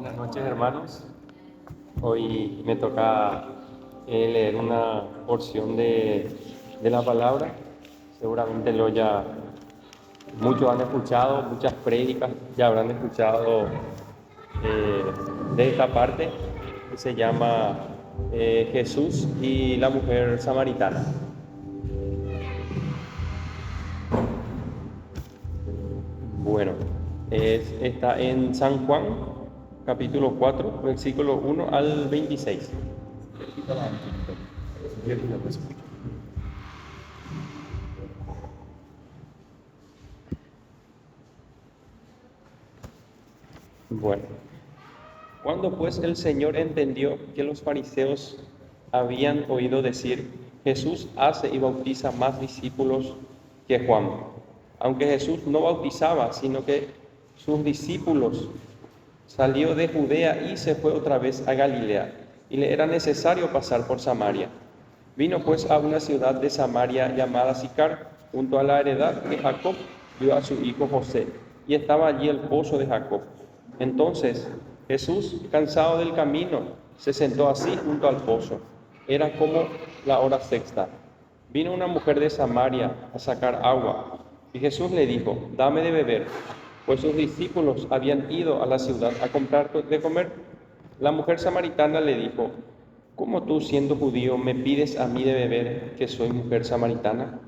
Buenas noches, hermanos. Hoy me toca leer una porción de la palabra. Seguramente muchos han escuchado, muchas prédicas ya habrán escuchado eh, de esta parte que se llama Jesús y la mujer samaritana. Bueno, está en San Juan, capítulo 4, versículo 1 al 26. Bueno, cuando pues el Señor entendió que los fariseos habían oído decir, Jesús hace y bautiza más discípulos que Juan, aunque Jesús no bautizaba, sino que sus discípulos, salió de Judea y se fue otra vez a Galilea, y le era necesario pasar por Samaria. Vino pues a una ciudad de Samaria llamada Sicar, junto a la heredad que Jacob dio a su hijo José, y estaba allí el pozo de Jacob. Entonces Jesús, cansado del camino, se sentó así junto al pozo. Era como la hora sexta. Vino una mujer de Samaria a sacar agua, y Jesús le dijo, dame de beber, pues sus discípulos habían ido a la ciudad a comprar de comer. La mujer samaritana le dijo, ¿cómo tú, siendo judío, me pides a mí de beber, que soy mujer samaritana?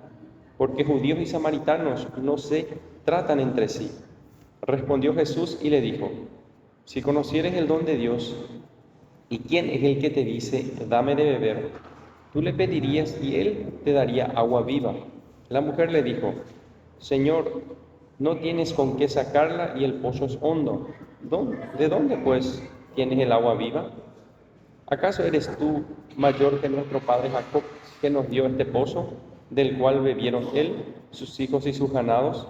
Porque judíos y samaritanos no se tratan entre sí. Respondió Jesús y le dijo, si conocieres el don de Dios, ¿y quién es el que te dice, dame de beber? Tú le pedirías y él te daría agua viva. La mujer le dijo, Señor, no tienes con qué sacarla y el pozo es hondo. ¿De dónde, pues, tienes el agua viva? ¿Acaso eres tú mayor que nuestro padre Jacob, que nos dio este pozo, del cual bebieron él, sus hijos y sus ganados?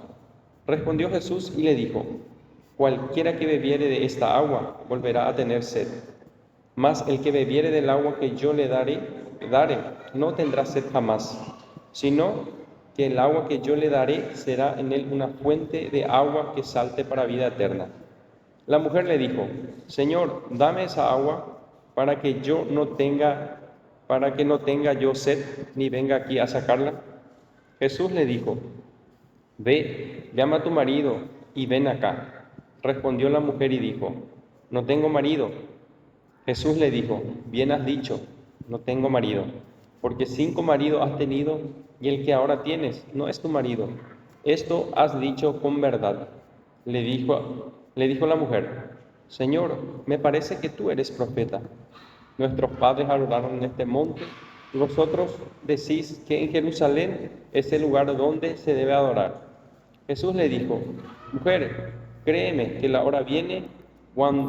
Respondió Jesús y le dijo, cualquiera que bebiere de esta agua volverá a tener sed, mas el que bebiere del agua que yo le daré, no tendrá sed jamás, sino que el agua que yo le daré será en él una fuente de agua que salte para vida eterna. La mujer le dijo, Señor, dame esa agua para que no tenga yo sed, ni venga aquí a sacarla. Jesús le dijo, ve, llama a tu marido y ven acá. Respondió la mujer y dijo, no tengo marido. Jesús le dijo, bien has dicho, no tengo marido, porque 5 maridos has tenido y el que ahora tienes no es tu marido. Esto has dicho con verdad. Le dijo la mujer, Señor, me parece que tú eres profeta. Nuestros padres adoraron en este monte y vosotros decís que en Jerusalén es el lugar donde se debe adorar. Jesús le dijo, mujer, créeme que la hora viene, no,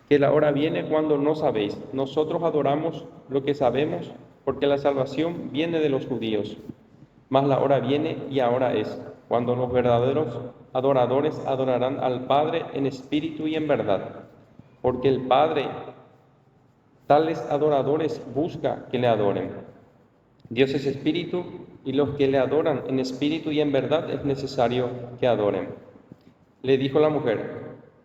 que la hora viene cuando no sabéis. Nosotros adoramos lo que sabemos, porque la salvación viene de los judíos. Mas la hora viene y ahora es, cuando los verdaderos adoradores adorarán al Padre en espíritu y en verdad, porque el Padre tales adoradores busca que le adoren. Dios es espíritu y los que le adoran en espíritu y en verdad es necesario que adoren. Le dijo la mujer,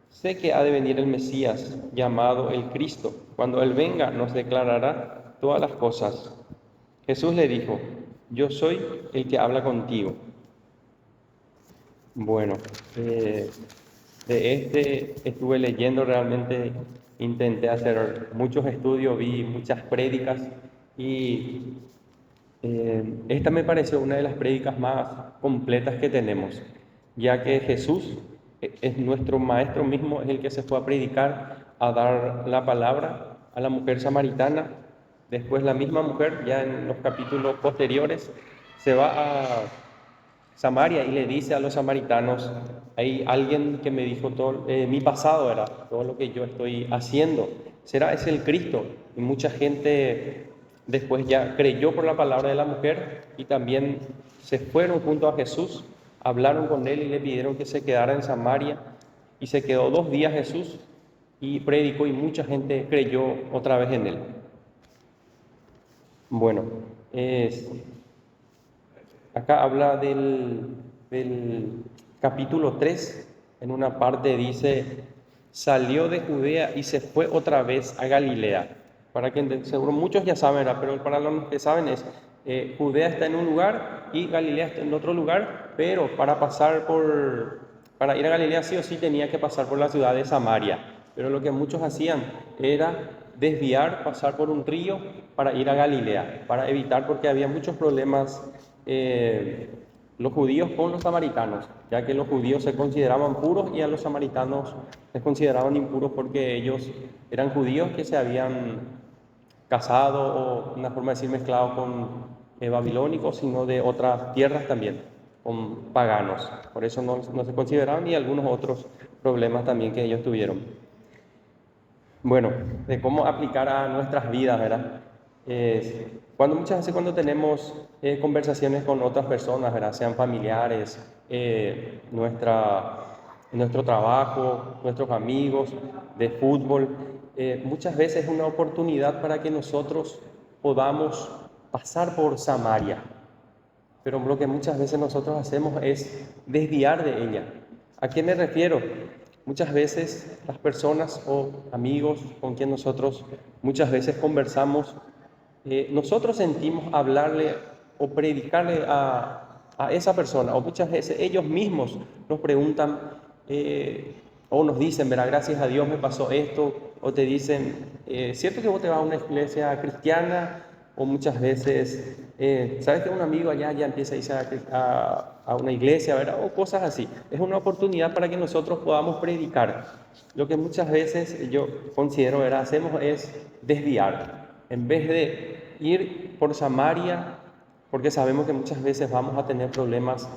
sé que ha de venir el Mesías, llamado el Cristo. Cuando Él venga, nos declarará todas las cosas. Jesús le dijo, yo soy el que habla contigo. Bueno, de este estuve leyendo realmente, intenté hacer muchos estudios, vi muchas prédicas y esta me pareció una de las prédicas más completas que tenemos, ya que Jesús es nuestro maestro mismo, es el que se fue a predicar, a dar la palabra a la mujer samaritana. Después la misma mujer, ya en los capítulos posteriores, se va a Samaria y le dice a los samaritanos, hay alguien que me dijo todo, mi pasado era todo lo que yo estoy haciendo, será ese el Cristo. Y mucha gente después ya creyó por la palabra de la mujer y también se fueron junto a Jesús, hablaron con él y le pidieron que se quedara en Samaria y se quedó 2 días Jesús y predicó y mucha gente creyó otra vez en él. Bueno, acá habla del capítulo 3 en una parte dice, salió de Judea y se fue otra vez a Galilea. Para que seguro muchos ya saben, ¿verdad? Pero para los que saben es, Judea está en un lugar y Galilea está en otro lugar, pero para ir a Galilea sí o sí tenía que pasar por la ciudad de Samaria. Pero lo que muchos hacían era desviar, pasar por un río para ir a Galilea, para evitar, porque había muchos problemas los judíos con los samaritanos, ya que los judíos se consideraban puros y a los samaritanos se consideraban impuros porque ellos eran judíos que se habían casado o, una forma de decir, mezclado con babilónicos, sino de otras tierras también, con paganos. Por eso no se consideraban, y algunos otros problemas también que ellos tuvieron. Bueno, de cómo aplicar a nuestras vidas, ¿verdad? Muchas veces cuando tenemos conversaciones con otras personas, ¿verdad? Sean familiares, nuestro trabajo, nuestros amigos de fútbol, muchas veces es una oportunidad para que nosotros podamos pasar por Samaria, pero lo que muchas veces nosotros hacemos es desviar de ella. ¿A qué me refiero? Muchas veces las personas o amigos con quien nosotros muchas veces conversamos, nosotros sentimos hablarle o predicarle a esa persona, o muchas veces ellos mismos nos preguntan o nos dicen, verá, gracias a Dios me pasó esto, o te dicen, ¿cierto que vos te vas a una iglesia cristiana? O muchas veces, ¿sabes que un amigo allá ya empieza a irse a una iglesia, ¿verdad? O cosas así. Es una oportunidad para que nosotros podamos predicar. Lo que muchas veces yo considero, ¿verdad? Hacemos es desviar. En vez de ir por Samaria, porque sabemos que muchas veces vamos a tener problemas,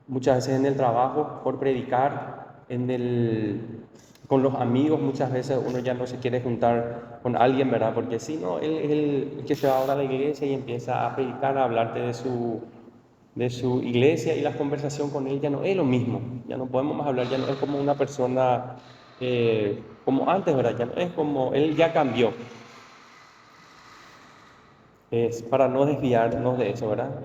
muchas veces en el trabajo, por predicar, con los amigos, muchas veces uno ya no se quiere juntar con alguien, ¿verdad? Porque si no, él es el que se va ahora a la iglesia y empieza a predicar, a hablarte de su iglesia, y la conversación con él ya no es lo mismo, ya no podemos más hablar, ya no es como una persona como antes, ¿verdad? Ya no es como, él ya cambió. Es para no desviarnos de eso, ¿verdad?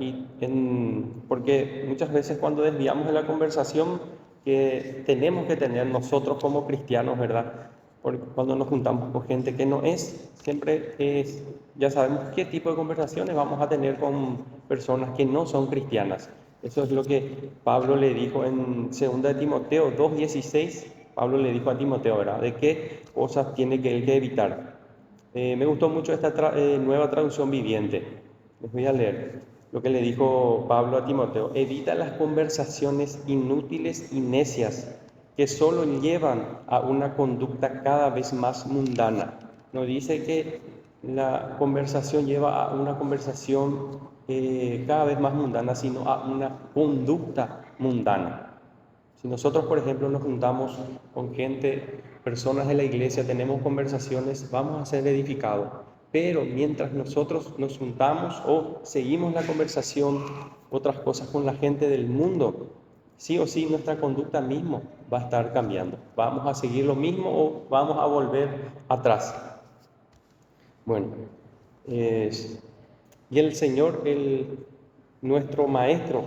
Porque muchas veces cuando desviamos de la conversación que tenemos que tener nosotros como cristianos, ¿verdad? Porque cuando nos juntamos con gente que no es, siempre es, ya sabemos qué tipo de conversaciones vamos a tener con personas que no son cristianas. Eso es lo que Pablo le dijo en 2 de Timoteo 2:16. Pablo le dijo a Timoteo, ¿verdad? De qué cosas tiene que él que evitar. Me gustó mucho esta nueva traducción viviente. Les voy a leer lo que le dijo Pablo a Timoteo. Evita las conversaciones inútiles y necias que solo llevan a una conducta cada vez más mundana. No dice que la conversación lleva a una conversación cada vez más mundana, sino a una conducta mundana. Si nosotros, por ejemplo, nos juntamos con gente, personas de la iglesia, tenemos conversaciones, vamos a ser edificados. Pero mientras nosotros nos juntamos o seguimos la conversación, otras cosas con la gente del mundo, sí o sí nuestra conducta mismo va a estar cambiando. Vamos a seguir lo mismo o vamos a volver atrás. Bueno, y el Señor, nuestro Maestro,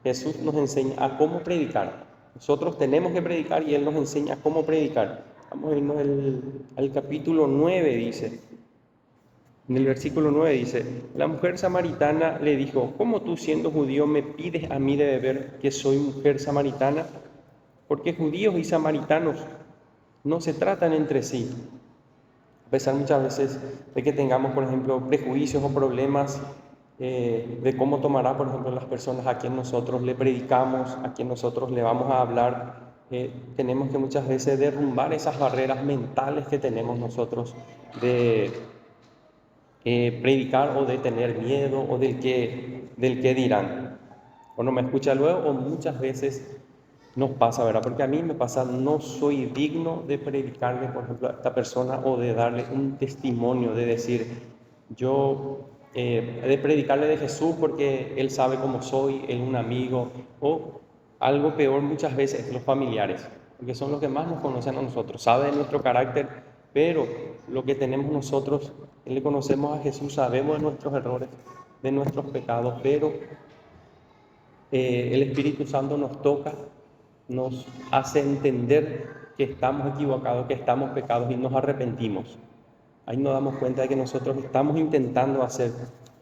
Jesús nos enseña a cómo predicar. Nosotros tenemos que predicar y Él nos enseña cómo predicar. Vamos a irnos al capítulo 9, dice. En el versículo 9 dice, la mujer samaritana le dijo, ¿cómo tú siendo judío me pides a mí de beber que soy mujer samaritana? Porque judíos y samaritanos no se tratan entre sí. A pesar muchas veces de que tengamos, por ejemplo, prejuicios o problemas de cómo tomará, por ejemplo, las personas a quien nosotros le predicamos, a quien nosotros le vamos a hablar, tenemos que muchas veces derrumbar esas barreras mentales que tenemos nosotros de predicar o de tener miedo o del que dirán. O no me escucha luego, o muchas veces nos pasa, ¿verdad? Porque a mí me pasa, no soy digno de predicarle, por ejemplo, a esta persona o de darle un testimonio, de decir, de predicarle de Jesús porque él sabe cómo soy, él es un amigo, o algo peor muchas veces, los familiares, porque son los que más nos conocen a nosotros, saben nuestro carácter, pero lo que tenemos nosotros, le conocemos a Jesús, sabemos de nuestros errores, de nuestros pecados, pero el Espíritu Santo nos toca nos hace entender que estamos equivocados, que estamos pecados y nos arrepentimos. Ahí nos damos cuenta de que nosotros estamos intentando hacer,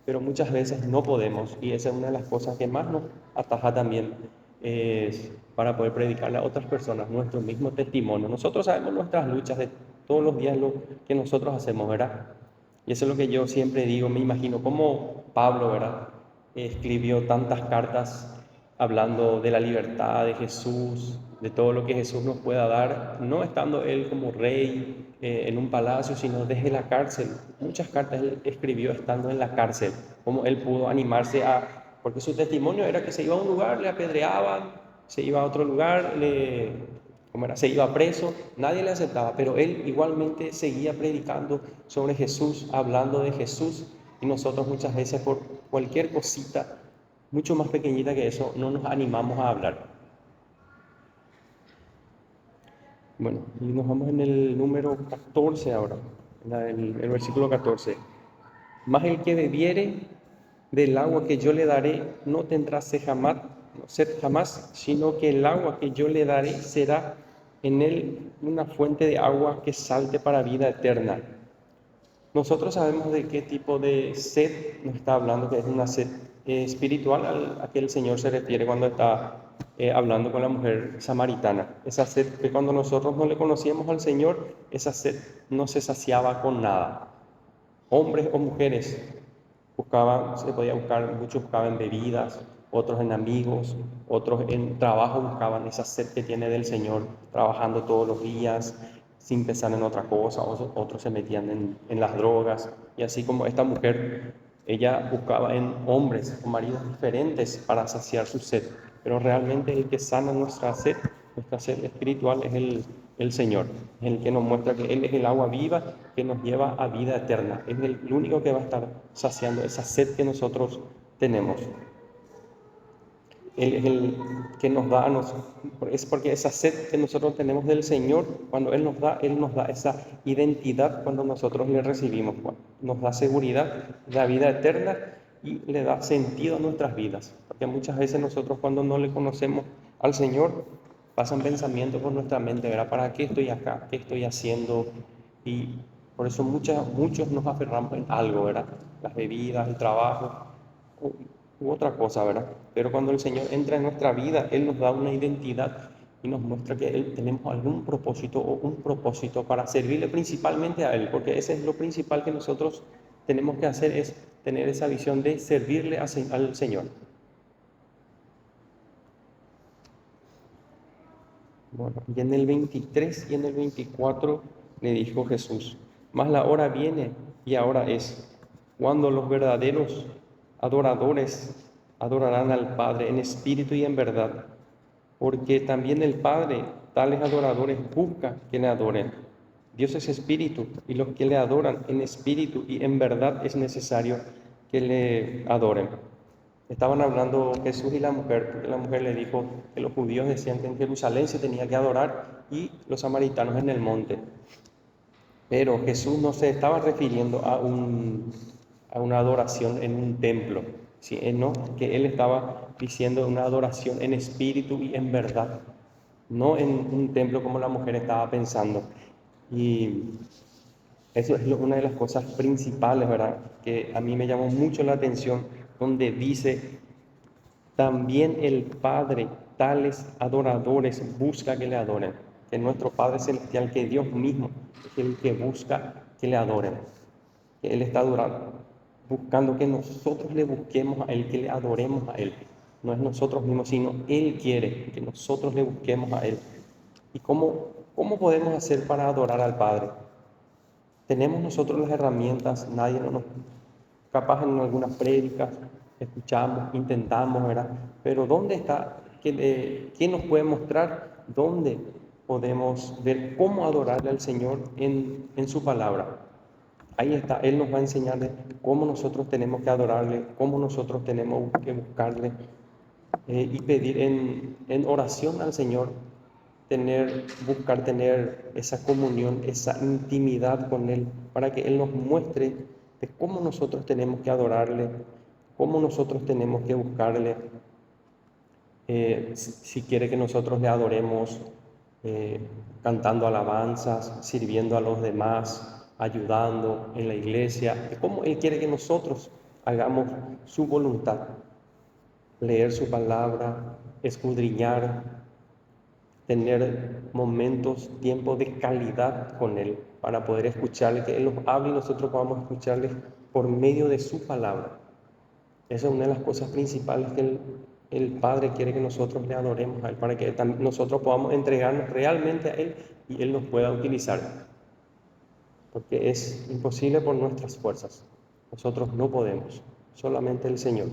pero muchas veces no podemos. Y esa es una de las cosas que más nos ataja también, es para poder predicarle a otras personas nuestro mismo testimonio. Nosotros sabemos nuestras luchas de todos los días, lo que nosotros hacemos, ¿verdad? Y eso es lo que yo siempre digo, me imagino cómo Pablo, ¿verdad? Escribió tantas cartas hablando de la libertad de Jesús, de todo lo que Jesús nos pueda dar, no estando él como rey en un palacio, sino desde la cárcel. Muchas cartas él escribió estando en la cárcel, cómo él pudo animarse a, porque su testimonio era que se iba a un lugar, le apedreaban, se iba a otro lugar, ¿cómo era? Se iba preso, nadie le aceptaba, pero él igualmente seguía predicando sobre Jesús, hablando de Jesús, y nosotros muchas veces por cualquier cosita mucho más pequeñita que eso, no nos animamos a hablar. Bueno, y nos vamos en el número 14 ahora, en el versículo 14. Mas el que bebiere del agua que yo le daré no tendrá sed jamás, sino que el agua que yo le daré será en él una fuente de agua que salte para vida eterna. Nosotros sabemos de qué tipo de sed nos está hablando, que es una sed espiritual a que el Señor se refiere cuando está hablando con la mujer samaritana. Esa sed que cuando nosotros no le conocíamos al Señor, esa sed no se saciaba con nada. Hombres o mujeres buscaban, se podía buscar, muchos buscaban bebidas, otros en amigos, otros en trabajo buscaban esa sed que tiene del Señor, trabajando todos los días, sin pensar en otra cosa, otros se metían en las drogas, y así como esta mujer, ella buscaba en hombres o maridos diferentes para saciar su sed, pero realmente el que sana nuestra sed espiritual es el Señor, es el que nos muestra que Él es el agua viva que nos lleva a vida eterna, es el único que va a estar saciando esa sed que nosotros tenemos. Él es el que nos da, es porque esa sed que nosotros tenemos del Señor, cuando Él nos da esa identidad cuando nosotros le recibimos, nos da seguridad, da vida eterna y le da sentido a nuestras vidas. Porque muchas veces nosotros cuando no le conocemos al Señor, pasan pensamientos por nuestra mente, ¿verdad? ¿Para qué estoy acá? ¿Qué estoy haciendo? Y por eso muchos nos aferramos en algo, ¿verdad? Las bebidas, el trabajo u otra cosa, ¿verdad? Pero cuando el Señor entra en nuestra vida, Él nos da una identidad y nos muestra que tenemos algún propósito o un propósito para servirle principalmente a Él, porque ese es lo principal que nosotros tenemos que hacer, es tener esa visión de servirle al Señor. Bueno, y en el 23 y en el 24 le dijo Jesús, mas la hora viene y ahora es, cuando los verdaderos adoradores adorarán al Padre en espíritu y en verdad, porque también el Padre tales adoradores busca que le adoren. Dios es espíritu y los que le adoran en espíritu y en verdad es necesario que le adoren. Estaban hablando Jesús y la mujer, porque la mujer le dijo que los judíos decían que en Jerusalén se tenía que adorar y los samaritanos en el monte. Pero Jesús no se estaba refiriendo a una adoración en un templo, ¿sí? No, que él estaba diciendo una adoración en espíritu y en verdad, no en un templo como la mujer estaba pensando. Y eso es una de las cosas principales, ¿verdad? Que a mí me llamó mucho la atención, donde dice, también el Padre, tales adoradores, busca que le adoren. Que nuestro Padre Celestial, que Dios mismo es el que busca que le adoren. Que Él está buscando que nosotros le busquemos a Él, que le adoremos a Él. No es nosotros mismos, sino Él quiere que nosotros le busquemos a Él. ¿Y cómo podemos hacer para adorar al Padre? Tenemos nosotros las herramientas, nadie no nos... Capaz en algunas prédicas escuchamos, intentamos, ¿verdad? Pero ¿dónde está? ¿Quién nos puede mostrar dónde podemos ver cómo adorarle al Señor en su palabra? Ahí está, Él nos va a enseñar de cómo nosotros tenemos que adorarle, cómo nosotros tenemos que buscarle y pedir en oración al Señor, buscar tener esa comunión, esa intimidad con Él, para que Él nos muestre de cómo nosotros tenemos que adorarle, cómo nosotros tenemos que buscarle. si quiere que nosotros le adoremos cantando alabanzas, sirviendo a los demás, ayudando en la iglesia, cómo Él quiere que nosotros hagamos su voluntad, leer su palabra, escudriñar, tener momentos, tiempo de calidad con Él para poder escucharle, que Él nos hable y nosotros podamos escucharle por medio de su palabra. Esa es una de las cosas principales que el Padre quiere que nosotros le adoremos a Él, para que nosotros podamos entregarnos realmente a Él y Él nos pueda utilizar, porque es imposible por nuestras fuerzas. Nosotros no podemos, solamente el Señor.